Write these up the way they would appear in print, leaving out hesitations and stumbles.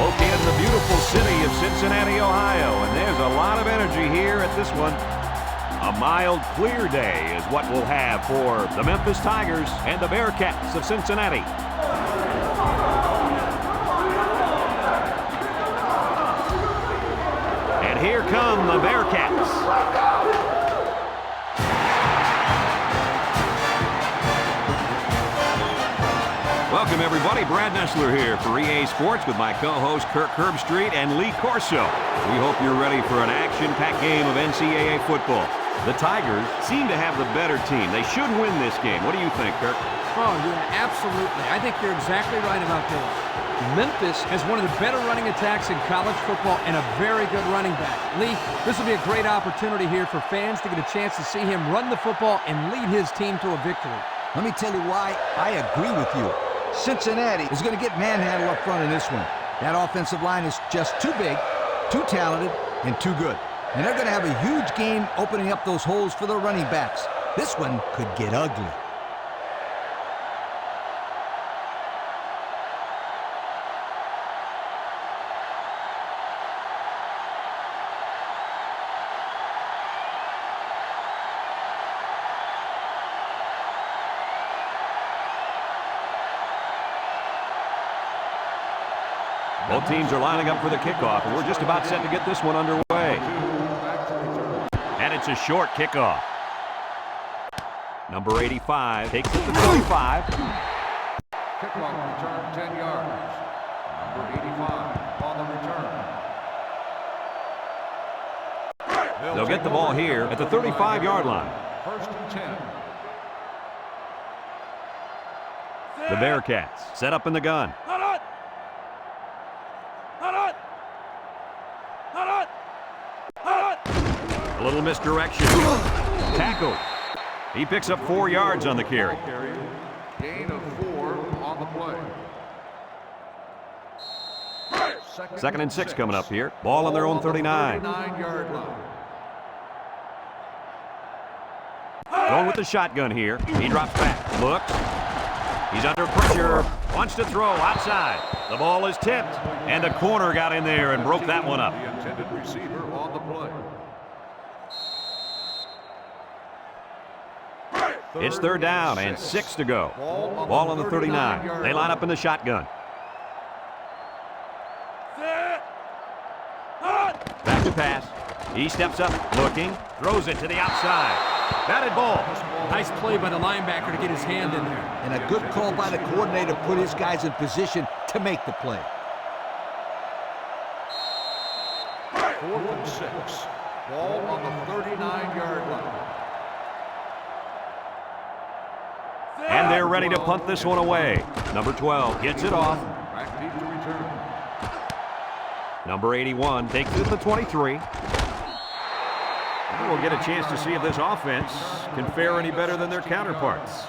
Located in the beautiful city of Cincinnati, Ohio, and there's a lot of energy here at this one. A mild, clear day is what we'll have for the Memphis Tigers and the Bearcats of Cincinnati. And here come the Bearcats. Welcome, everybody. Brad Nessler here for EA Sports with my co-host Kirk Herbstreit and Lee Corso. We hope you're ready for an action-packed game of NCAA football. The Tigers seem to have the better team. They should win this game. What do you think, Kirk? Oh, yeah, absolutely. I think you're exactly right about this. Memphis has one of the better running attacks in college football and a very good running back. Lee, this will be a great opportunity here for fans to get a chance to see him run the football and lead his team to a victory. Let me tell you why I agree with you. Cincinnati is going to get manhandled up front in this one. That offensive line is just too big, too talented, and too good. And they're going to have a huge game opening up those holes for their running backs. This one could get ugly. Both teams are lining up for the kickoff, and we're just about set to get this one underway. And it's a short kickoff. Number 85 takes it to 35. Kickoff return 10 yards. Number 85 on the return. They'll get the ball here at the 35-yard line. First and 10. The Bearcats set up in the gun. A little misdirection. Tackled. He picks up 4 yards on the carry. Gain of 4 on the play. Second and 6 coming up here. Ball on their own 39. 39-yard line. Going with the shotgun here. He drops back. Looks. He's under pressure. Wants to throw outside. The ball is tipped. And the corner got in there and broke that one up. The intended receiver on the play. It's third down and 6 to go. Ball on the 39. They line up in the shotgun. Back to pass. He steps up, looking, throws it to the outside. Batted ball. Nice play by the linebacker to get his hand in there. And a good call by the coordinator to put his guys in position to make the play. 4th and 6. Ball on the 39-yard line. And they're ready to punt this one away. Number 12 gets it off. Back deep to return. Number 81 takes it to the 23. And we'll get a chance to see if this offense can fare any better than their counterparts.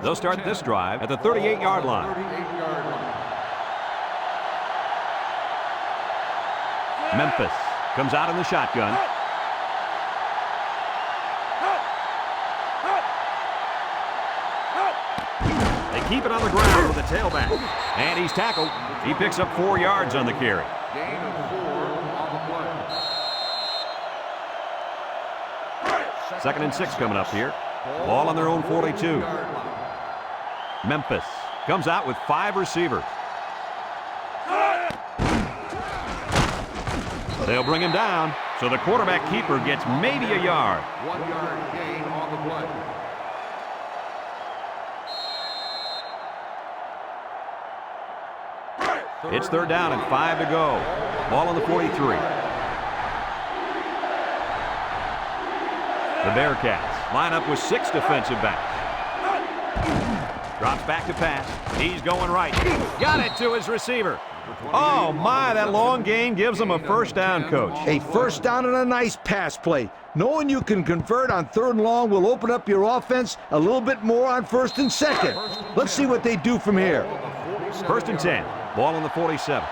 They'll start this drive at the 38-yard line. 38-yard line. Memphis comes out in the shotgun. Keep it on the ground with the tailback. And he's tackled. He picks up 4 yards on the carry. Gain of 4 on the play. Second and 6 coming up here. Ball on their own 42. Memphis comes out with 5 receivers. They'll bring him down, so the quarterback keeper gets maybe a yard. 1 yard gain on the play. It's third down and 5 to go. Ball on the 43. The Bearcats line up with 6 defensive backs. Drops back to pass. He's going right. Got it to his receiver. Oh, my, that long gain gives him a first down, Coach. A first down and a nice pass play. Knowing you can convert on 3rd and long will open up your offense a little bit more on 1st and 2nd. Let's see what they do from here. 1st and 10. Ball on the 47.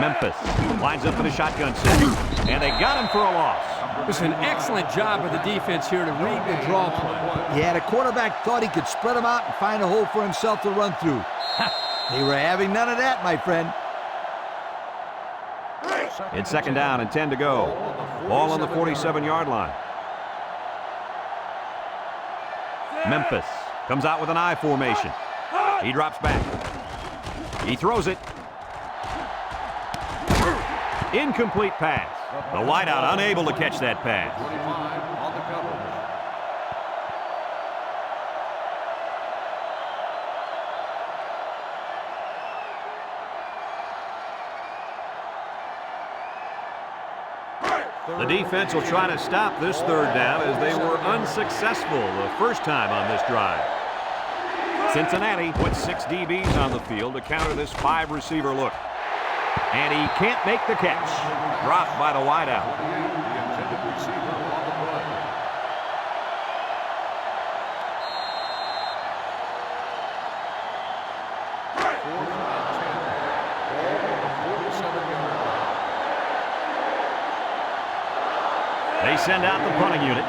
Memphis lines up in a shotgun set. And they got him for a loss. It's an excellent job of the defense here to read the draw play. Yeah, the quarterback thought he could spread them out and find a hole for himself to run through. They were having none of that, my friend. It's second down and 10 to go. Ball on the 47-yard line. Memphis comes out with an I formation. He drops back. He throws it. Incomplete pass. The wideout unable to catch that pass. 25 on the coverage. The defense will try to stop this third down as they were unsuccessful the first time on this drive. Cincinnati puts 6 DBs on the field to counter this 5-receiver look. And he can't make the catch. Dropped by the wideout. The intended receiver on the play. Fourth and 10. Ball on the 47-yard line. They send out the punting unit.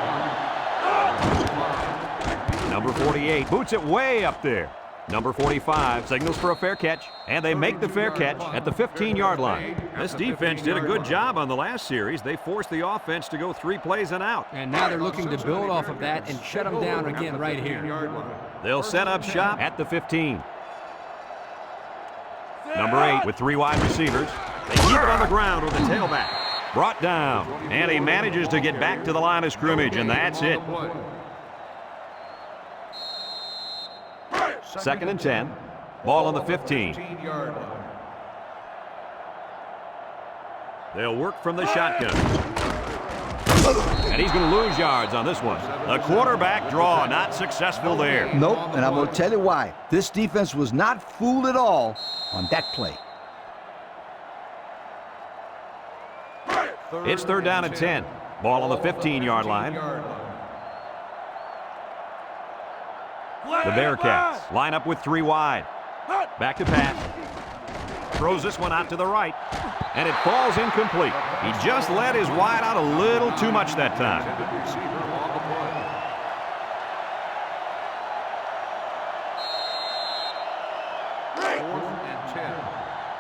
Number 48 boots it way up there. Number 45 signals for a fair catch, and they make the fair catch at the 15-yard line. This defense did a good job on the last series. They forced the offense to go 3 plays and out. And now they're looking to build off of that and shut them down again right here. They'll set up shop at the 15. Number 8 with 3 wide receivers. They keep it on the ground with the tailback. Brought down, and he manages to get back to the line of scrimmage, and that's it. Second and 10. Ball on the 15. 15-yard line. They'll work from the shotgun. And he's going to lose yards on this one. The quarterback draw not successful there. Nope, and I'm going to tell you why. This defense was not fooled at all on that play. It's third down and 10. Ball on the 15-yard line. The Bearcats line up with 3 wide. Back to pass. Throws this one out to the right. And it falls incomplete. He just let his wide out a little too much that time. Intended receiver on the play. Fourth and 10.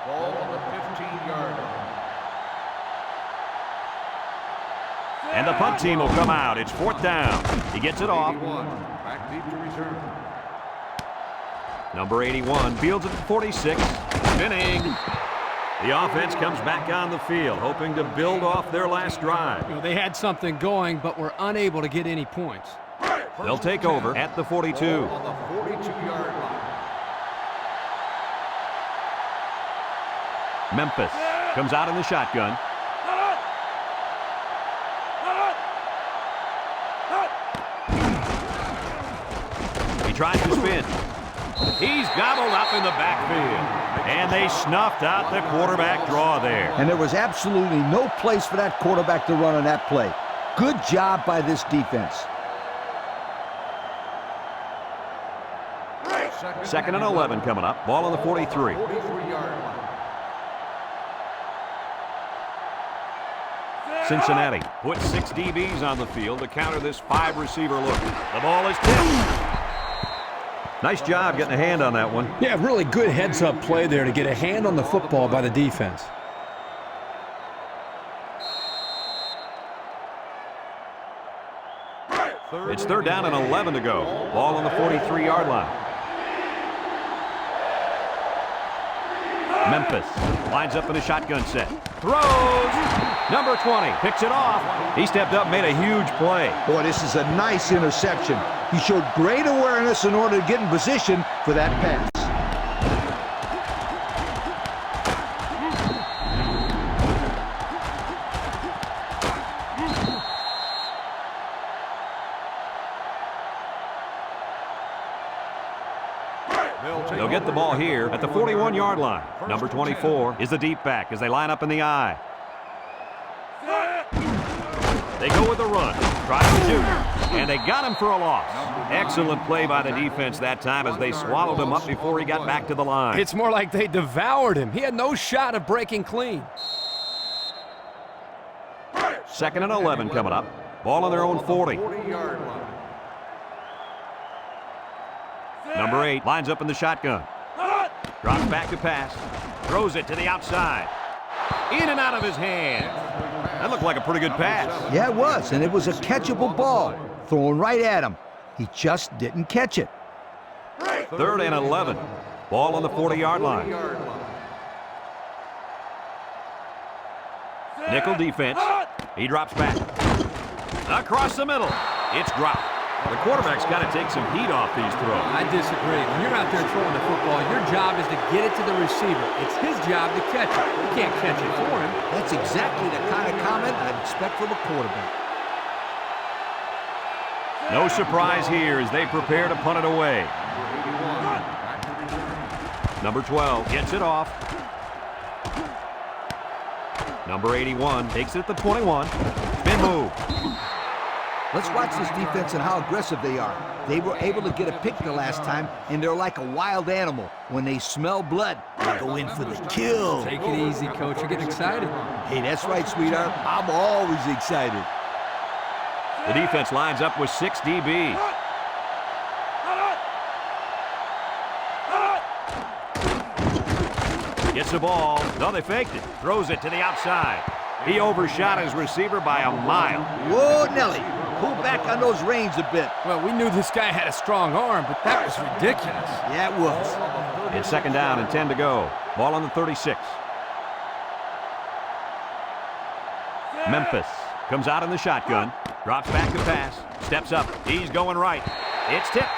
Ball on the 15-yard line. And the punt team will come out. It's fourth down. He gets it off. 81. Back deep to return. Number 81 fields at the 46. Spinning. The offense comes back on the field, hoping to build off their last drive. You know, they had something going, but were unable to get any points. They'll take over at the 42. Ball on the 42-yard line. Memphis comes out in the shotgun. He tries to spin. He's gobbled up in the backfield. And they snuffed out the quarterback draw there. And there was absolutely no place for that quarterback to run on that play. Good job by this defense. Second and 11 coming up. Ball on the 43. 43-yard line. Cincinnati puts 6 DBs on the field to counter this 5-receiver look. The ball is tipped. Nice job getting a hand on that one. Yeah, really good heads-up play there to get a hand on the football by the defense. It's third down and 11 to go. Ball on the 43-yard line. Memphis lines up in a shotgun set. Throws. Number 20 picks it off. He stepped up, made a huge play. Boy, this is a nice interception. He showed great awareness in order to get in position for that pass. They'll get the ball here at the 41-yard line. Number 24 is the deep back as they line up in the I. They go with the run. Try to shoot. And they got him for a loss. Excellent play by the defense that time as they swallowed him up before he got back to the line. It's more like they devoured him. He had no shot of breaking clean. 2nd and 11 coming up. Ball on their own 40. 40-yard line. Number 8 lines up in the shotgun. Drops back to pass. Throws it to the outside. In and out of his hands. That looked like a pretty good pass. Yeah, it was, and it was a catchable ball. Thrown right at him. He just didn't catch it. 3rd and 11. Ball on the 40-yard line. Nickel defense. He drops back. Across the middle. It's dropped. The quarterback's got to take some heat off these throws. I disagree. When you're out there throwing the football, your job is to get it to the receiver. It's his job to catch it. You can't catch it for him. That's exactly the kind of comment I'd expect from a quarterback. No surprise here as they prepare to punt it away. Number 12 gets it off. Number 81 takes it at the 21. Spin move. Let's watch this defense and how aggressive they are. They were able to get a pick the last time, and they're like a wild animal. When they smell blood, they go in for the kill. Take it easy, Coach. You're getting excited. Hey, that's right, sweetheart. I'm always excited. The defense lines up with 6 DBs. Gets the ball. No, they faked it. Throws it to the outside. He overshot his receiver by a mile. Whoa, Nelly. Pull back on those reins a bit. Well, we knew this guy had a strong arm, but that was ridiculous. Yeah, it was. It's 2nd down and 10 to go. Ball on the 36. Memphis comes out in the shotgun. Drops back to pass. Steps up. He's going right. It's tipped.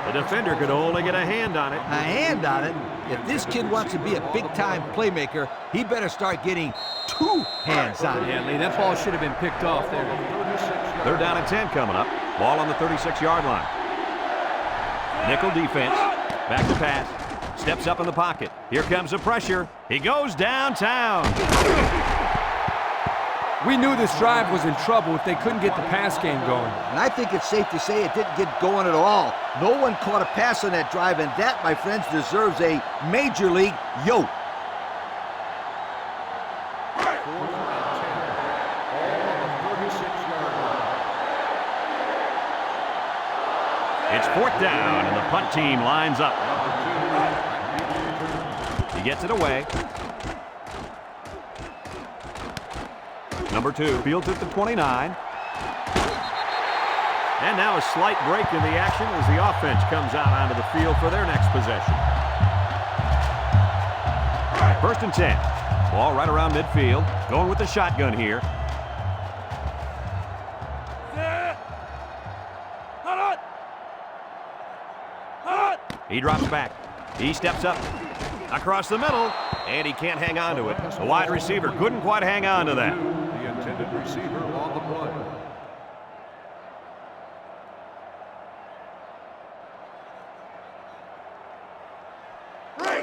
The defender could only get a hand on it. A hand on it? If this kid wants to be a big-time playmaker, he better start getting 2 hands on it. Yeah, Lee, that ball should have been picked off there. 3rd down and 10 coming up. Ball on the 36-yard line. Nickel defense. Back to pass. Steps up in the pocket. Here comes the pressure. He goes downtown. We knew this drive was in trouble if they couldn't get the pass game going. And I think it's safe to say it didn't get going at all. No one caught a pass on that drive, and that, my friends, deserves a major league yo. It's 4th down, and the punt team lines up. He gets it away. Number 2 fields at the 29. And now a slight break in the action as the offense comes out onto the field for their next possession. 1st and 10. Ball right around midfield. Going with the shotgun here. He drops back. He steps up. Across the middle. And he can't hang on to it. The wide receiver couldn't quite hang on to that. The intended receiver on the play.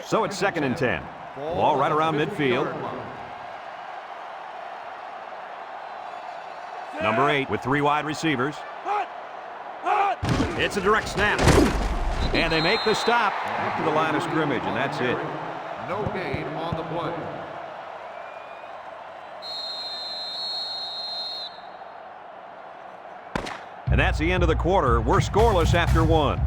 So it's 2nd and 10. Ball right around midfield. Number 8 with 3 wide receivers. It's a direct snap. And they make the stop after the line of scrimmage, and that's it. No gain on the play. And that's the end of the quarter. We're scoreless after 1.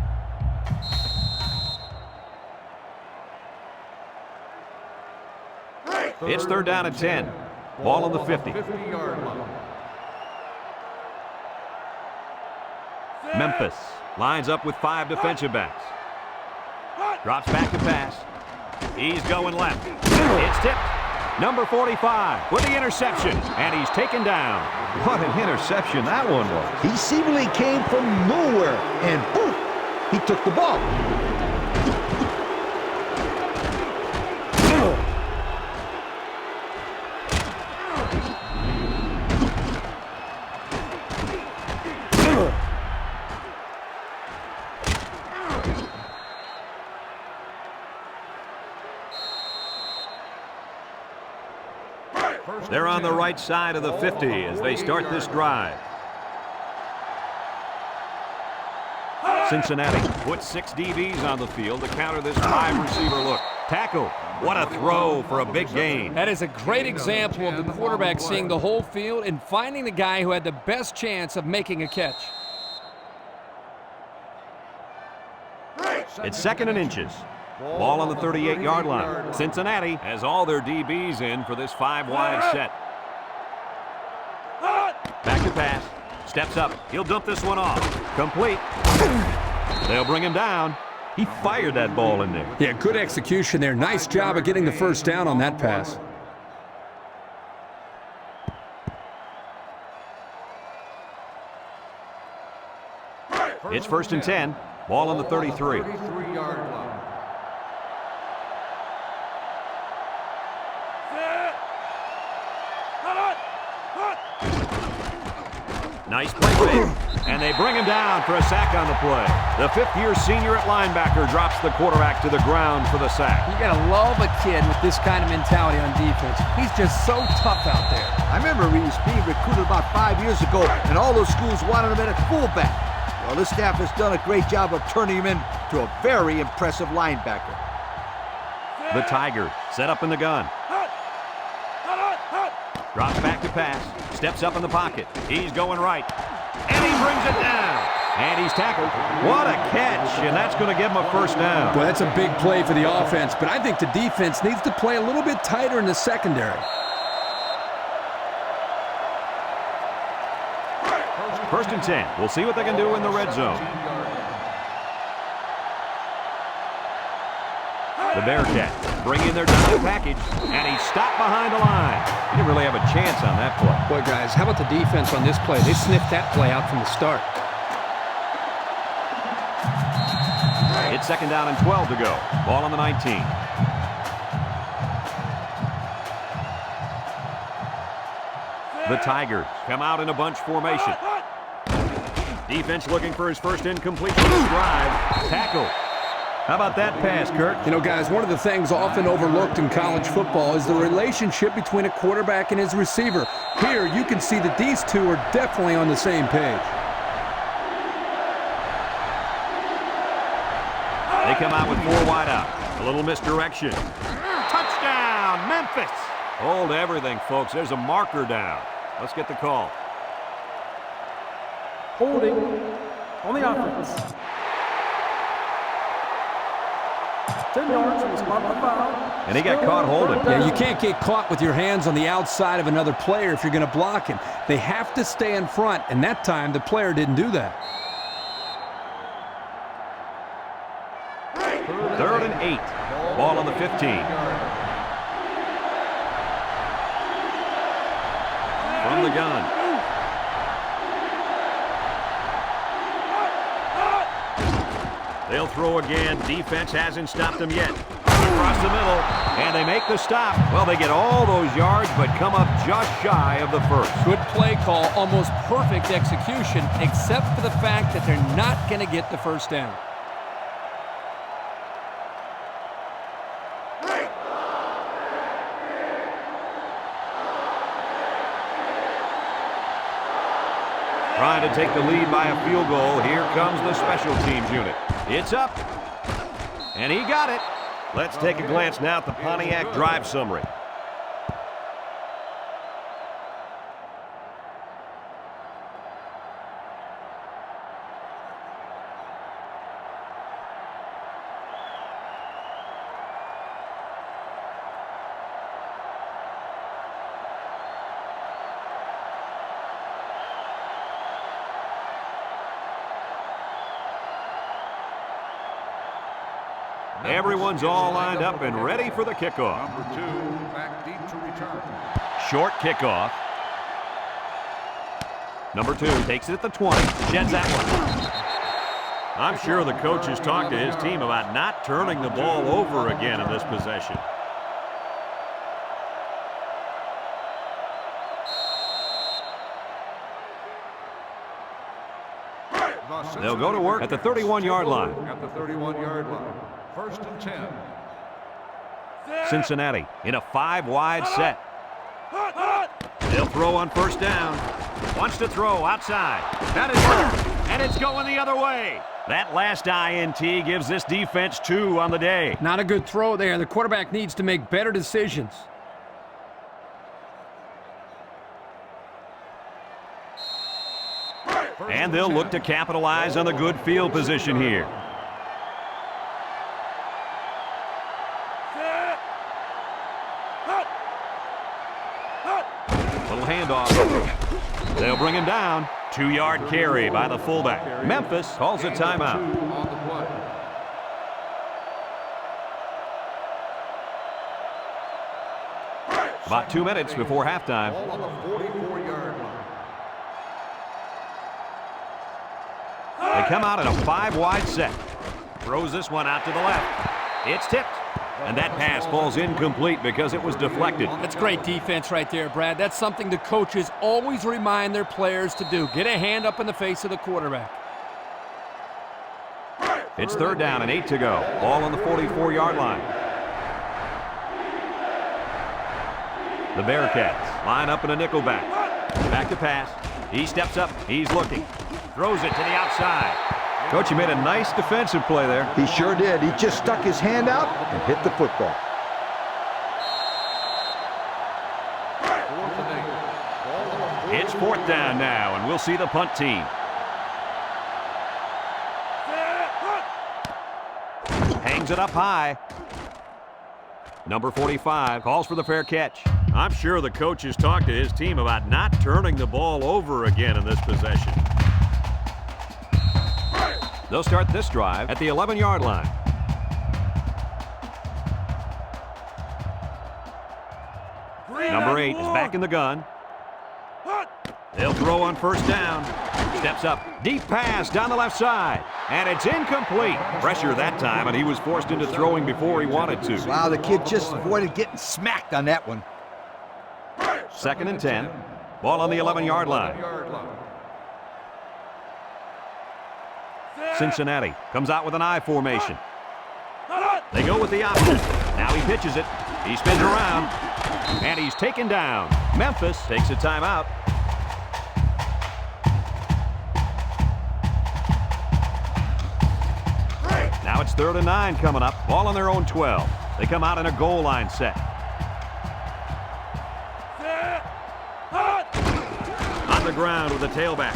It's 3rd down and 10. Ball on the 50. 50-yard line. Memphis lines up with 5 defensive backs. Drops back to pass. He's going left. It's tipped. Number 45 with the interception, and he's taken down. What an interception that one was. He seemingly came from nowhere, and boom, he took the ball. They're on the right side of the 50 as they start this drive. Cincinnati puts 6 DBs on the field to counter this 5-receiver look. Tackle. What a throw for a big gain. That is a great example of the quarterback seeing the whole field and finding the guy who had the best chance of making a catch. It's 2nd and inches. Ball on the 38-yard line. Cincinnati has all their DBs in for this 5-wide set. Back to pass. Steps up. He'll dump this one off. Complete. They'll bring him down. He fired that ball in there. Yeah, good execution there. Nice job of getting the first down on that pass. It's 1st and 10. Ball on the 33. 33-yard line. Nice play fake. And they bring him down for a sack on the play. The 5th-year senior at linebacker drops the quarterback to the ground for the sack. You got to love a kid with this kind of mentality on defense. He's just so tough out there. I remember he was being recruited about 5 years ago, and all those schools wanted him at fullback. Well, this staff has done a great job of turning him into a very impressive linebacker. The Tigers set up in the gun. Drops back to pass. Steps up in the pocket. He's going right. And he brings it down. And he's tackled. What a catch. And that's going to give him a first down. Well, that's a big play for the offense, but I think the defense needs to play a little bit tighter in the secondary. 1st and 10. We'll see what they can do in the red zone. The Bearcats bring in their down package, and he stopped behind the line. He didn't really have a chance on that play. Boy, guys, how about the defense on this play? They sniffed that play out from the start. It's 2nd down and 12 to go. Ball on the 19. The Tigers come out in a bunch formation. Defense looking for his first incompletion of this drive. Tackle. How about that pass, Kirk? You know, guys, one of the things often overlooked in college football is the relationship between a quarterback and his receiver. Here, you can see that these two are definitely on the same page. They come out with 4 wide out. A little misdirection. Touchdown, Memphis! Hold everything, folks. There's a marker down. Let's get the call. Holding on the offense. 10 yards from the spot of the foul. And he got caught holding. Yeah, you can't get caught with your hands on the outside of another player if you're going to block him. They have to stay in front, and that time the player didn't do that. 3rd and 8. Ball on the 15. From the gun. They'll throw again. Defense hasn't stopped them yet. Across the middle, and they make the stop. Well, they get all those yards, but come up just shy of the first. Good play call, almost perfect execution, except for the fact that they're not going to get the first down. Trying to take the lead by a field goal. Here comes the special teams unit. It's up, and he got it. Let's take a glance now at the Pontiac drive summary. Everyone's all lined up and ready for the kickoff. Number 2, back deep to return. Short kickoff. Number 2 takes it at the 20. Sheds that one. I'm sure the coach has talked to his team about not turning the ball over again in this possession. They'll go to work at the 31-yard line. At the 31-yard line. 1st and 10. Cincinnati in a 5-wide set. They'll throw on 1st down. Wants to throw outside. That is good. And it's going the other way. That last INT gives this defense 2 on the day. Not a good throw there. The quarterback needs to make better decisions. And they'll look to capitalize on the good field position here. Little handoff. They'll bring him down. 2-yard carry by the fullback. Memphis calls a timeout. About 2 minutes before halftime. On the 44-yard line. They come out in a 5-wide set. Throws this one out to the left. It's tipped. And that pass falls incomplete because it was deflected. That's great defense right there, Brad. That's something the coaches always remind their players to do. Get a hand up in the face of the quarterback. It's 3rd down and 8 to go. Ball on the 44-yard line. The Bearcats line up in a nickel back. Back to pass. He steps up. He's looking. Throws it to the outside. Coach, you made a nice defensive play there. He sure did. He just stuck his hand out and hit the football. It's 4th down now, and we'll see the punt team. Hangs it up high. Number 45 calls for the fair catch. I'm sure the coach has talked to his team about not turning the ball over again in this possession. They'll start this drive at the 11-yard line. Number 8 is back in the gun. They'll throw on 1st down. Steps up. Deep pass down the left side. And it's incomplete. Pressure that time, and he was forced into throwing before he wanted to. Wow, the kid just avoided getting smacked on that one. 2nd and 10. Ball on the 11-yard line. Cincinnati comes out with an I formation. They go with the option. Now he pitches it. He spins around. And he's taken down. Memphis takes a timeout. Now it's 3rd and 9 coming up. Ball on their own 12. They come out in a goal line set. On the ground with the tailback.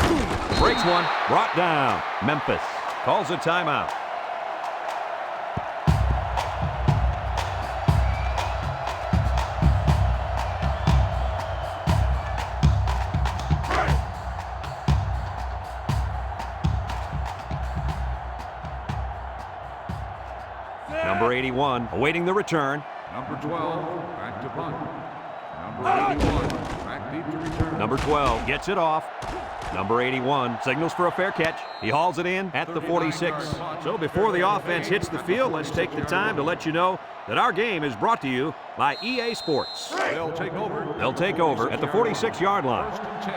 Breaks one. Brought down. Memphis calls a timeout. Number 81 awaiting the return. Number 12, back to punt. Number 81, back deep to return. Number 12 gets it off. Number 81 signals for a fair catch. He hauls it in at the 46. So before the offense hits the field, let's take the time to let you know that our game is brought to you by EA Sports. They'll take over. They'll take over at the 46-yard line. 1st and 10.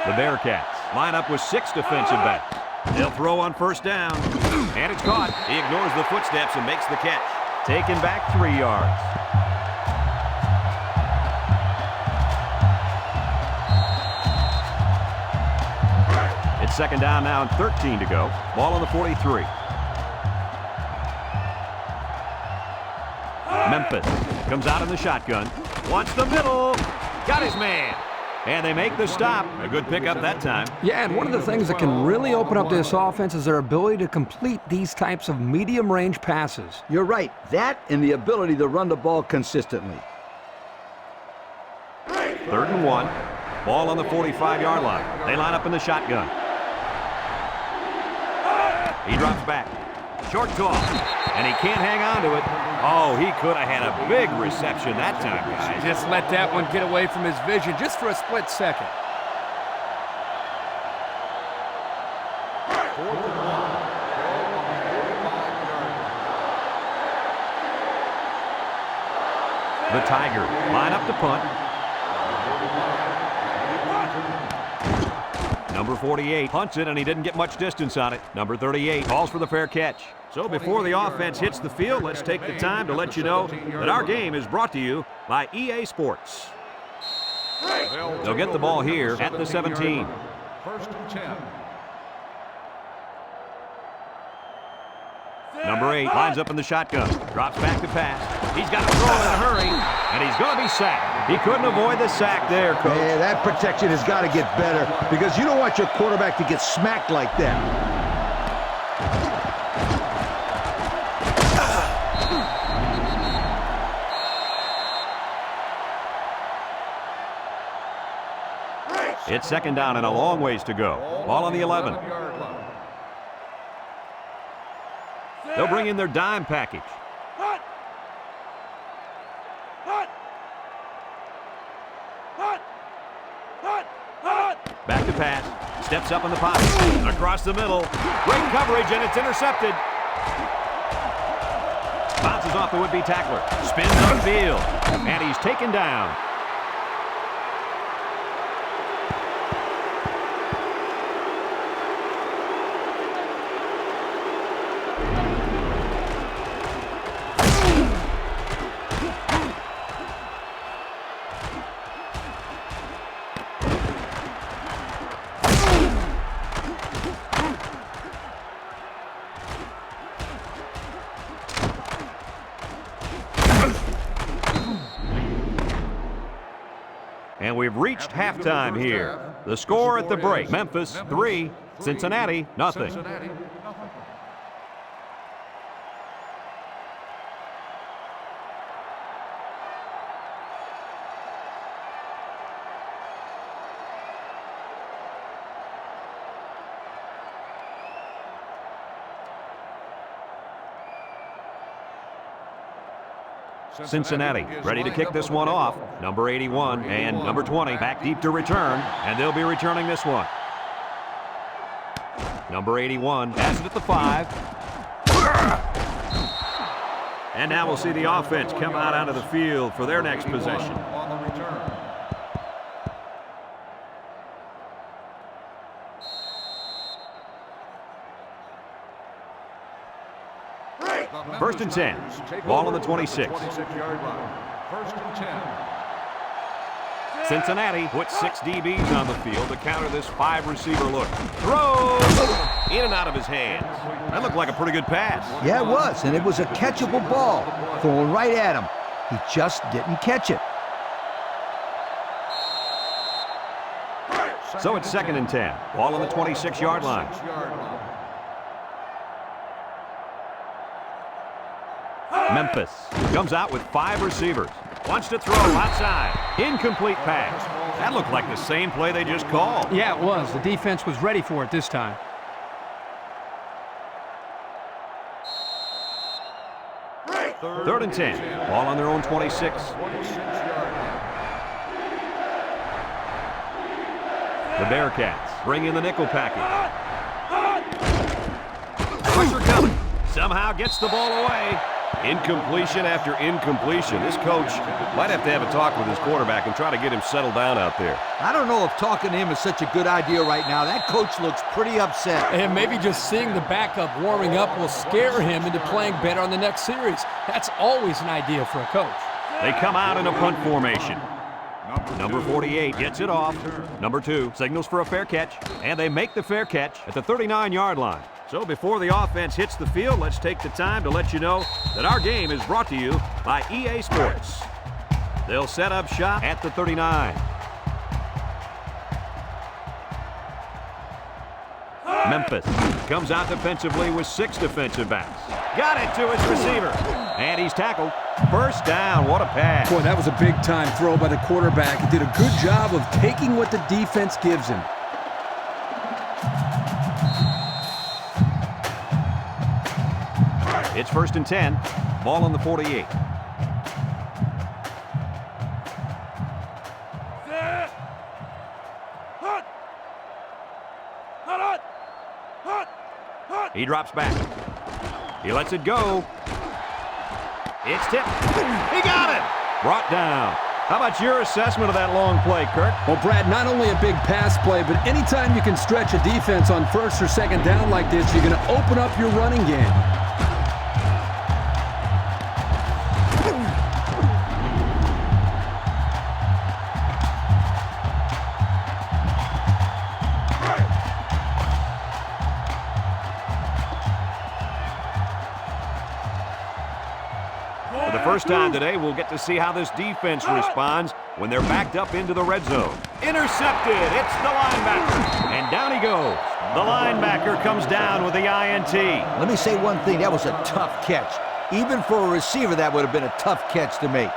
The Bearcats line up with 6 defensive backs. They'll throw on 1st down. And it's caught. He ignores the footsteps and makes the catch. Taken back 3 yards. It's 2nd down now and 13 to go. Ball on the 43. Memphis comes out in the shotgun. Wants the middle. Got his man. And they make the stop. A good pickup that time. Yeah, and one of the things that can really open up this offense is their ability to complete these types of medium-range passes. You're right. That and the ability to run the ball consistently. 3rd and 1. Ball on the 45-yard line. They line up in the shotgun. He drops back. Short toss. And he can't hang on to it. Oh, he could have had a big reception that time, guys. Just let that one get away from his vision just for a split second. 4th and 1. The Tigers line up to punt. Number 48 punts it, and he didn't get much distance on it. Number 38 calls for the fair catch. So before the offense hits the field, let's take the time to let you know that our game is brought to you by EA Sports. They'll get the ball here at the 17. First and 10. Number 8 lines up in the shotgun. Drops back to pass. He's got to throw in a hurry, and he's going to be sacked. He couldn't avoid the sack there, Coach. Yeah, that protection has got to get better because you don't want your quarterback to get smacked like that. It's second down and a long ways to go. Ball on the 11. They'll bring in their dime package. Back to pass. Steps up in the pocket. Across the middle. Great coverage, and it's intercepted. Bounces off the would-be tackler. Spins upfield. And he's taken down. And we've reached halftime here. The score at the break, Memphis 3, Cincinnati nothing. Cincinnati ready to kick this one off. Number 81 and number 20 back deep to return, and they'll be returning this one. Number 81 has it at the 5. And now we'll see the offense come out onto the field for their next possession. On the return. First and 10. Ball on the 26. 26-yard line. First and 10. Cincinnati puts 6 DBs on the field to counter this 5-receiver look. Throws in and out of his hands. That looked like a pretty good pass. Yeah, it was, and it was a catchable ball thrown right at him. He just didn't catch it. So it's second and 10. Ball on the 26-yard line. Memphis comes out with 5 receivers. Wants to throw outside. Incomplete pass. That looked like the same play they just called. Yeah, it was. The defense was ready for it this time. Third and 10. Ball on their own 26. The Bearcats bring in the nickel package. Pressure coming. Somehow gets the ball away. Incompletion after incompletion. This coach might have to have a talk with his quarterback and try to get him settled down out there. I don't know if talking to him is such a good idea right now. That coach looks pretty upset. And maybe just seeing the backup warming up will scare him into playing better on the next series. That's always an idea for a coach. They come out in a punt formation. Number 48 gets it off. Number 2 signals for a fair catch, and they make the fair catch at the 39-yard line. So before the offense hits the field, let's take the time to let you know that our game is brought to you by EA Sports. They'll set up shop at the 39. Memphis comes out defensively with 6 defensive backs. Got it to his receiver, and he's tackled. First down. What a pass. Boy, that was a big-time throw by the quarterback. He did a good job of taking what the defense gives him. It's first and 10. Ball on the 48. He drops back. He lets it go. It's tipped. He got it. Brought down. How about your assessment of that long play, Kirk? Well, Brad, not only a big pass play, but anytime you can stretch a defense on first or second down like this, you're going to open up your running game. For the first time today, we'll get to see how this defense responds when they're backed up into the red zone. Intercepted. It's the linebacker. And down he goes. The linebacker comes down with the INT. Let me say one thing. That was a tough catch. Even for a receiver, that would have been a tough catch to make.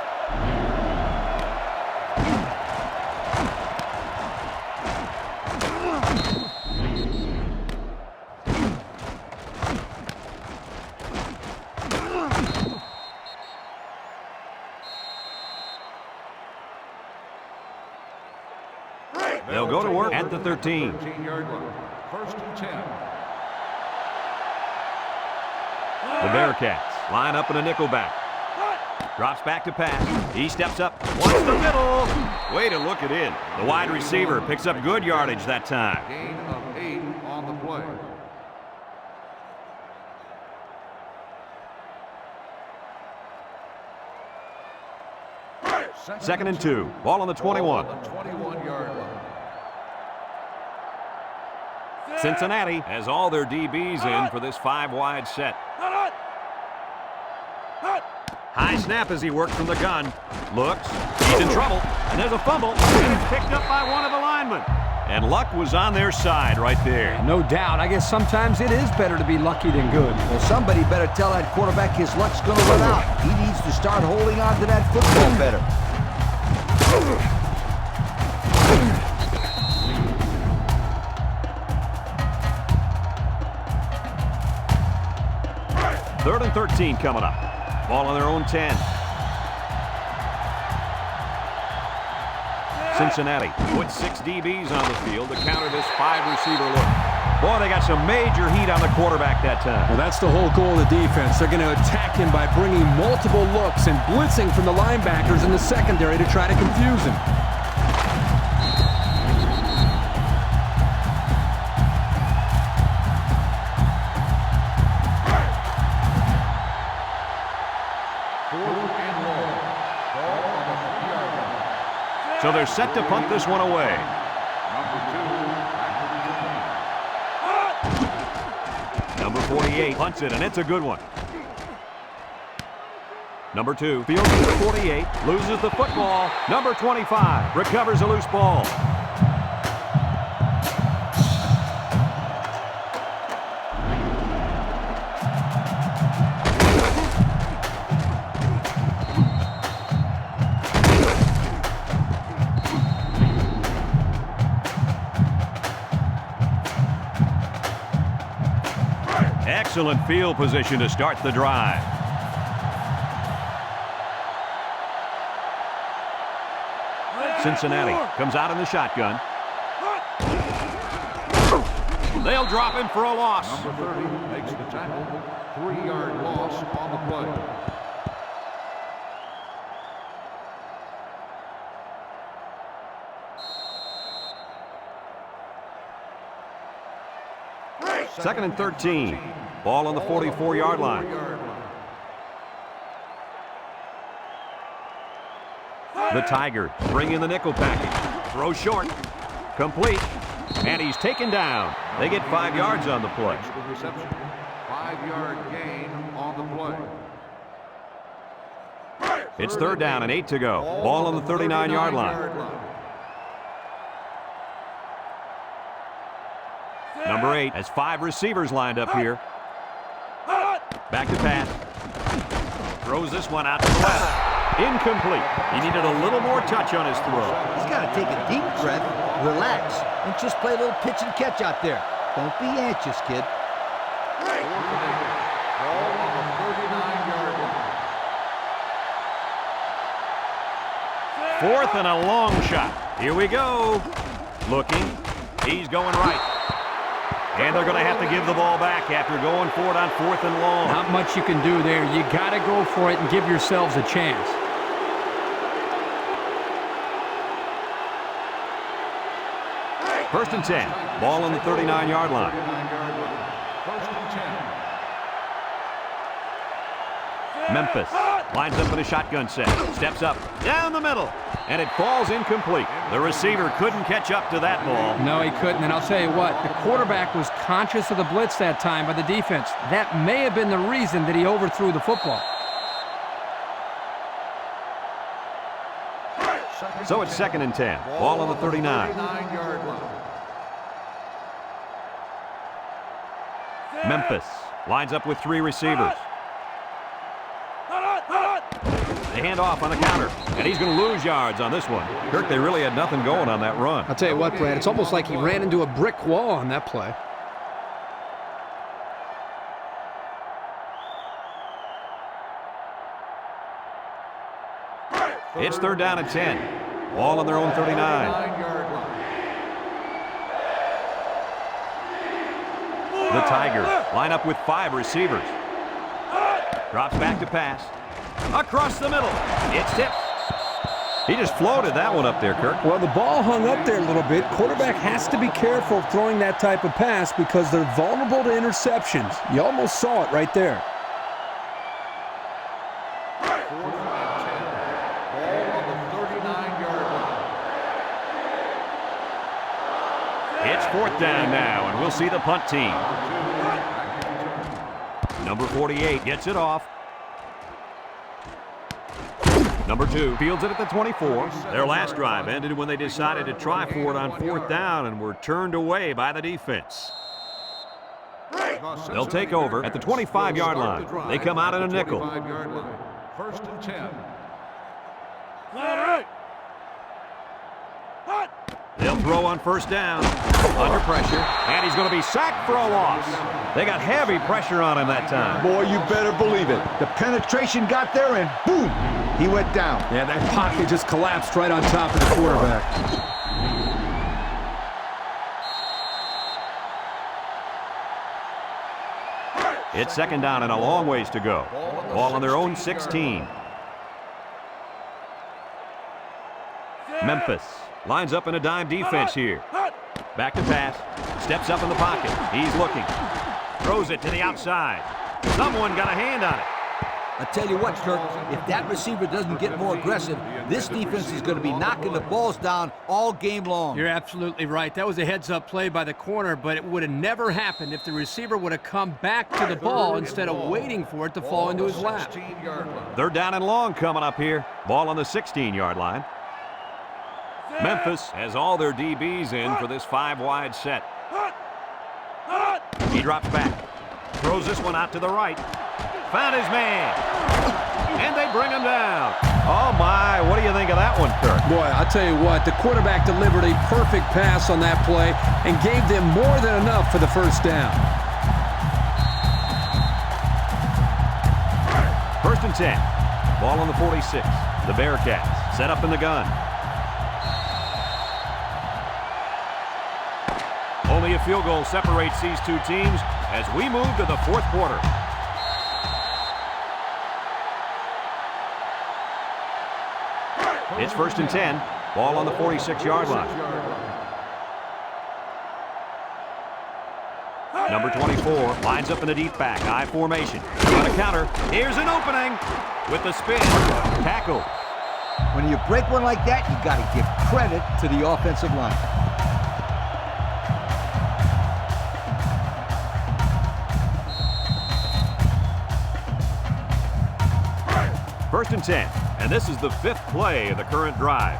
They'll go to work at the 13. 13-yard line. First and 10. The Bearcats line up in a nickel back. Drops back to pass. He steps up. Wants the middle. Way to look it in. The wide receiver picks up good yardage that time. Gain of 8 on the play. Second and 2. Ball on the 21. Ball on the 21-yard line. Cincinnati has all their DBs in for this 5-wide set. High snap as he works from the gun. Looks. He's in trouble. And there's a fumble. And it's picked up by one of the linemen. And luck was on their side right there. No doubt. I guess sometimes it is better to be lucky than good. Well, somebody better tell that quarterback his luck's going to run out. He needs to start holding on to that football better. Third and 13 coming up. Ball on their own 10. Cincinnati puts 6 DBs on the field to counter this 5-receiver look. Boy, they got some major heat on the quarterback that time. Well, that's the whole goal of the defense. They're going to attack him by bringing multiple looks and blitzing from the linebackers in the secondary to try to confuse him. So they're set to punt this one away. Number 48 punts it, and it's a good one. Number 2 fields it to 48, loses the football. Number 25 recovers a loose ball. Excellent field position to start the drive. Cincinnati comes out in the shotgun. They'll drop him for a loss. Number 30 makes the tackle. 3-yard loss on the play. Second and 13. Ball on the 44-yard line. The Tigers bring in the nickel package. Throw short. Complete. And he's taken down. They get 5 yards on the play. 5-yard gain on the play. It's third down and 8 to go. Ball on the 39-yard line. Number 8 has 5 receivers lined up here. Back to pass. Throws this one out to the left. Incomplete. He needed a little more touch on his throw. He's got to take a deep breath, relax, and just play a little pitch and catch out there. Don't be anxious, kid. Ball on the 39-yard line. Fourth and a long shot. Here we go. Looking. He's going right. And they're going to have to give the ball back after going for it on 4th and long. Not much you can do there. You got to go for it and give yourselves a chance. First and 10. Ball on the 39-yard line. First and 10. Memphis lines up in a shotgun set. Steps up. Down the middle. And it falls incomplete. The receiver couldn't catch up to that ball. No, he couldn't. And I'll tell you what, the quarterback was conscious of the blitz that time by the defense. That may have been the reason that he overthrew the football. So it's 2nd and 10. Ball on the 39. 39-yard line. Memphis lines up with 3 receivers. They hand off on the counter, and he's going to lose yards on this one. Kirk, they really had nothing going on that run. I'll tell you what, Brad, it's almost like he ran into a brick wall on that play. It's 3rd down and 10. Ball on their own 39. 39-yard line. The Tigers line up with 5 receivers. Drops back to pass. Across the middle. It's tipped. He just floated that one up there, Kirk. Well, the ball hung up there a little bit. Quarterback has to be careful of throwing that type of pass because they're vulnerable to interceptions. You almost saw it right there. 4th and 10. Ball on the 39-yard line. It's 4th down now, and we'll see the punt team. Number 48 gets it off. Number 2 fields it at the 24. Their last drive ended when they decided to try for it on 4th down and were turned away by the defense. They'll take over at the 25-yard line. They come out in a nickel. 25-yard line. 1st and 10. They'll throw on 1st down. Under pressure. And he's going to be sacked for a loss. They got heavy pressure on him that time. Boy, you better believe it. The penetration got there, and boom, he went down. Yeah, that pocket just collapsed right on top of the quarterback. It's 2nd down and a long ways to go. Ball on their own 16. Memphis lines up in a dime defense here. Back to pass. Steps up in the pocket. He's looking. Throws it to the outside. Someone got a hand on it. I tell you what, Kirk, if that receiver doesn't get more aggressive, this defense is going to be knocking the balls down all game long. You're absolutely right. That was a heads-up play by the corner, but it would have never happened if the receiver would have come back to the ball instead of waiting for it to fall into his lap. 16-yard line. 3rd down and long coming up here. Ball on the 16-yard line. Memphis has all their DBs in for this 5-wide set. He drops back. Throws this one out to the right. Found his man. And they bring him down. Oh, my. What do you think of that one, Kirk? Boy, I'll tell you what, the quarterback delivered a perfect pass on that play and gave them more than enough for the 1st down. 1st and 10. Ball on the 46. The Bearcats set up in the gun. Only a field goal separates these two teams as we move to the 4th quarter. It's 1st and 10. Ball on the 46-yard line. Number 24 lines up in a deep back. I formation. On a counter. Here's an opening with the spin. Tackle. When you break one like that, you got to give credit to the offensive line. 1st and 10. And this is the 5th play of the current drive.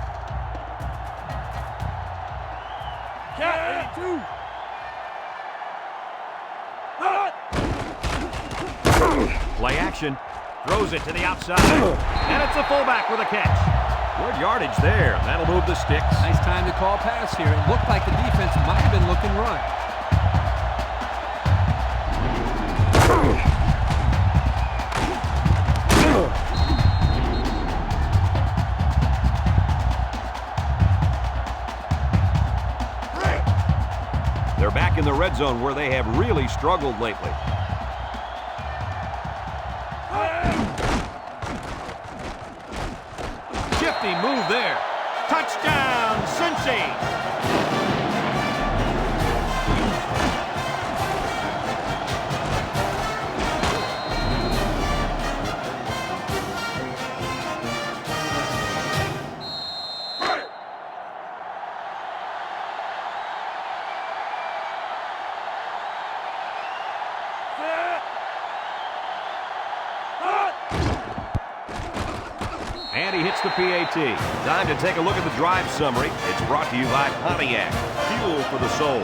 Play action. Throws it to the outside. And it's a fullback with a catch. Good yardage there. That'll move the sticks. Nice time to call pass here. It looked like the defense might have been looking run. They're back in the red zone where they have really struggled lately. Shifty move there. Touchdown, Cincy! And he hits the PAT. Time to take a look at the drive summary. It's brought to you by Pontiac. Fuel for the soul.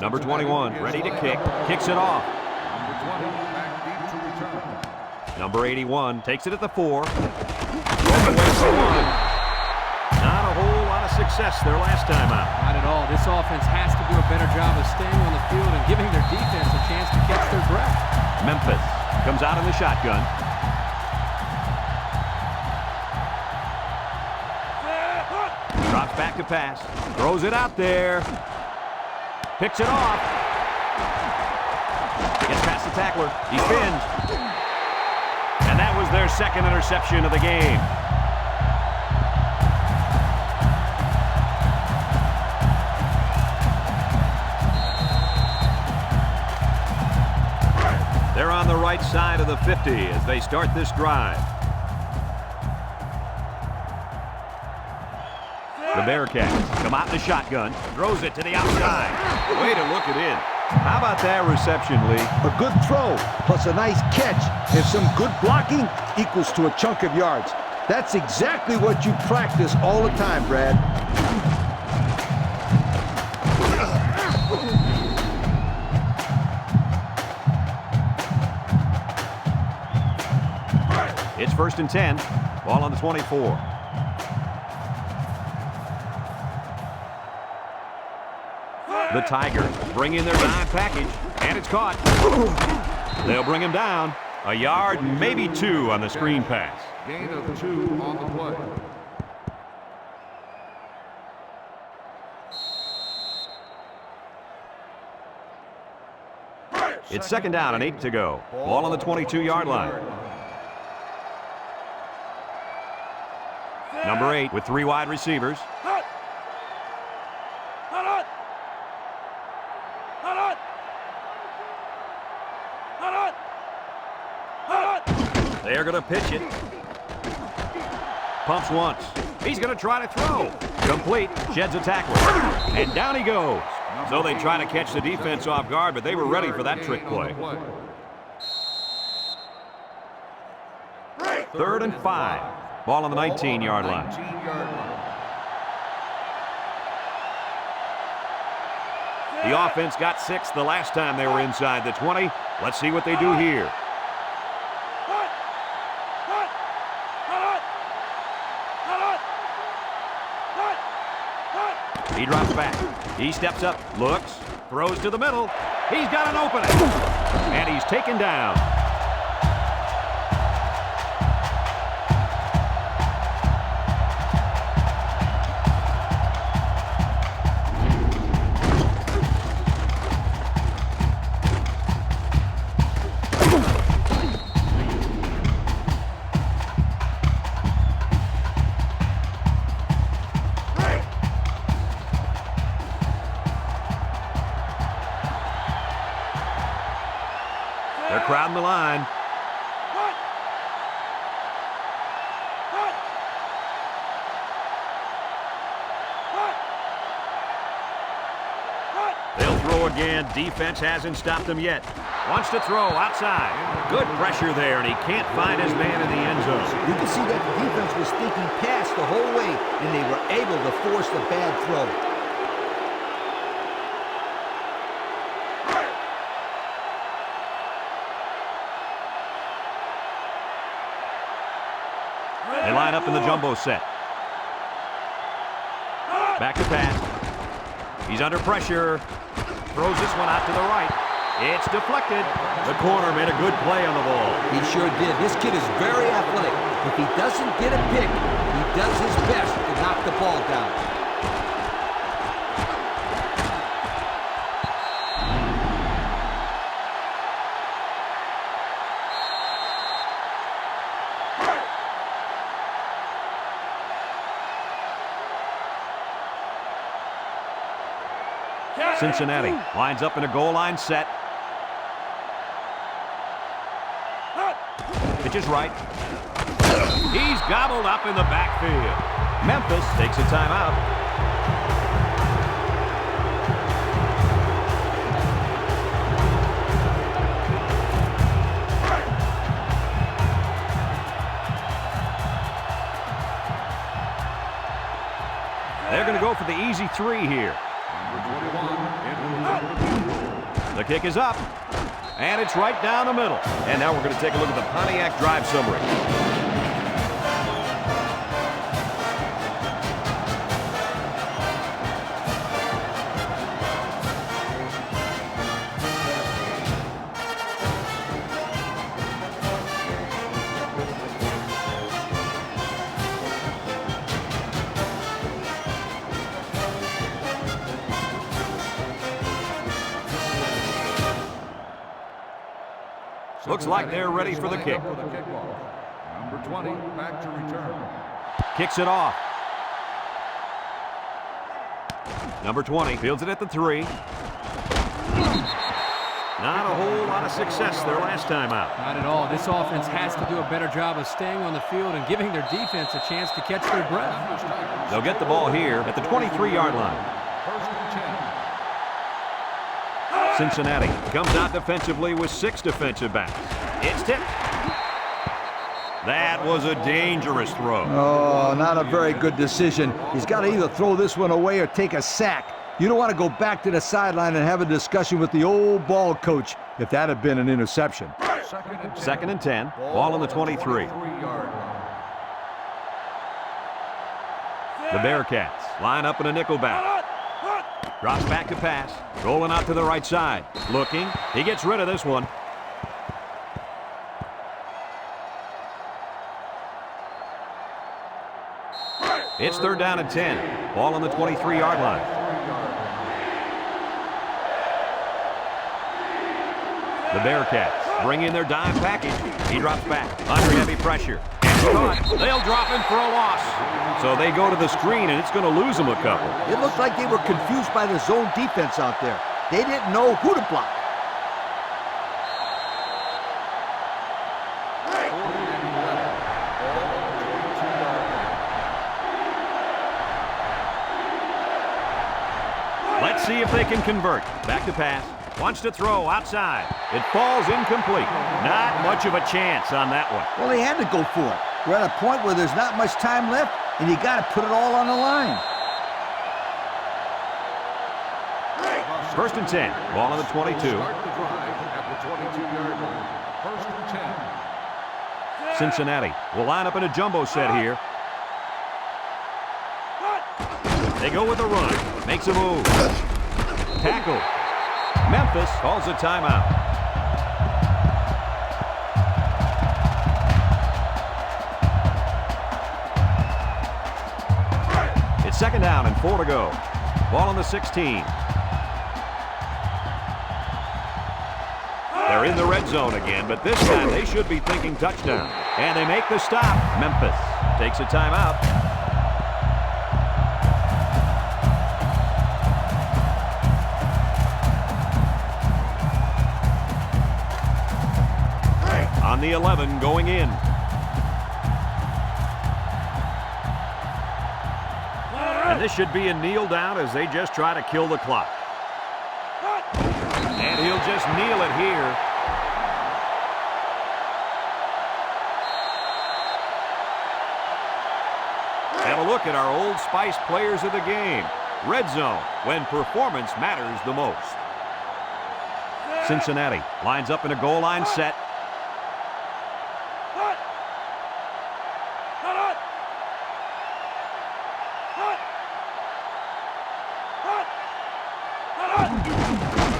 Number 21, ready to kick. Kicks it off. Number 20, back deep to return. Number 81 takes it at the 4. Broke away for 1. Not a whole lot of success their last time out. Not at all. This offense has to do a better job of staying on the field and giving their defense a chance to catch their breath. Memphis comes out in the shotgun. Drops back to pass. Throws it out there. Picks it off. Gets past the tackler. He spins. And that was their second interception of the game. They're on the right side of the 50 as they start this drive. The Bearcats come out in the shotgun, throws it to the outside. Way to look it in. How about that reception, Lee? A good throw plus a nice catch and some good blocking equals to a chunk of yards. That's exactly what you practice all the time, Brad. It's 1st and 10. Ball on the 24. The Tigers bring in their dime package, and it's caught. They'll bring him down. A yard, maybe 2 on the screen pass. Gain of 2 on the play. It's 2nd down and 8 to go. Ball on the 22-yard line. Number 8 with 3 wide receivers. They're going to pitch it. Pumps once. He's going to try to throw. Complete. Sheds a tackler. And down he goes. So they try to catch the defense off guard, but they were ready for that trick play. 3rd and 5. Ball on the 19-yard line. The offense got 6 the last time they were inside the 20. Let's see what they do here. He drops back. He steps up, looks, throws to the middle. He's got an opening. And he's taken down. They're crowding the line. They'll throw again. Defense hasn't stopped them yet. Wants to throw outside. Good pressure there, and he can't find his man in the end zone. You can see that the defense was thinking pass the whole way, and they were able to force the bad throw. They line up in the jumbo set. Back to pass. He's under pressure. Throws this one out to the right. It's deflected. The corner made a good play on the ball. He sure did. This kid is very athletic. If he doesn't get a pick, he does his best to knock the ball down. Cincinnati lines up in a goal line set. Pitch is right. He's gobbled up in the backfield. Memphis takes a timeout. They're going to go for the easy 3 here. The kick is up, and it's right down the middle. And now we're going to take a look at the Pontiac drive summary. Looks like they're ready for the kick. Number 20, back to return. Kicks it off. Number 20 fields it at the 3. Not a whole lot of success their last time out. Not at all. This offense has to do a better job of staying on the field and giving their defense a chance to catch their breath. They'll get the ball here at the 23-yard line. First and 10. Cincinnati comes out defensively with 6 defensive backs. It's tipped. That was a dangerous throw. Oh, not a very good decision. He's got to either throw this one away or take a sack. You don't want to go back to the sideline and have a discussion with the old ball coach if that had been an interception. Second and 10. Ball on the 23. The Bearcats line up in a nickel back. Drops back to pass. Rolling out to the right side. Looking. He gets rid of this one. It's third down and 10. Ball on the 23-yard line. The Bearcats bring in their dime package. He drops back under heavy pressure. They'll drop him for a loss. So they go to the screen, and it's going to lose them a couple. It looked like they were confused by the zone defense out there. They didn't know who to block. Let's see if they can convert. Back to pass. Wants to throw outside. It falls incomplete. Not much of a chance on that one. Well, they had to go for it. We're at a point where there's not much time left, and you got to put it all on the line. First and 10. Ball on the 22. Start the drive at the 22-yard line. First and 10. Cincinnati will line up in a jumbo set here. They go with a run. Makes a move. Tackle. Memphis calls a timeout. It's second down and 4 to go. Ball on the 16. They're in the red zone again, but this time they should be thinking touchdown. And they make the stop. Memphis takes a timeout. On the 11 going in. And this should be a kneel down as they just try to kill the clock. And he'll just kneel it here. Have a look at our Old Spice players of the game. Red zone, when performance matters the most. Cincinnati lines up in a goal line set.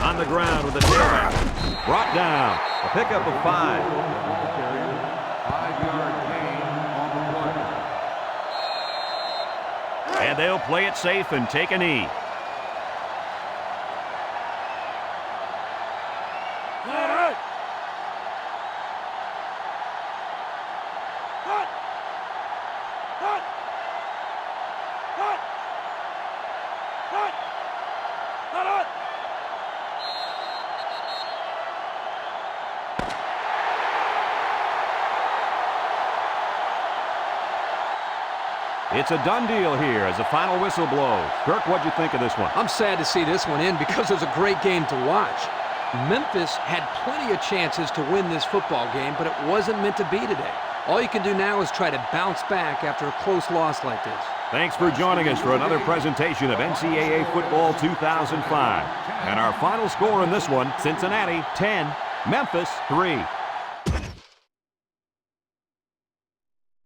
On the ground with the tailback. Brought down. A pickup of 5. 5-yard gain on the play. And they'll play it safe and take a knee. It's a done deal here as the final whistle blows. Kirk, what'd you think of this one? I'm sad to see this one end because it was a great game to watch. Memphis had plenty of chances to win this football game, but it wasn't meant to be today. All you can do now is try to bounce back after a close loss like this. Thanks for joining us for another presentation of NCAA Football 2005. And our final score in this one, Cincinnati 10, Memphis 3.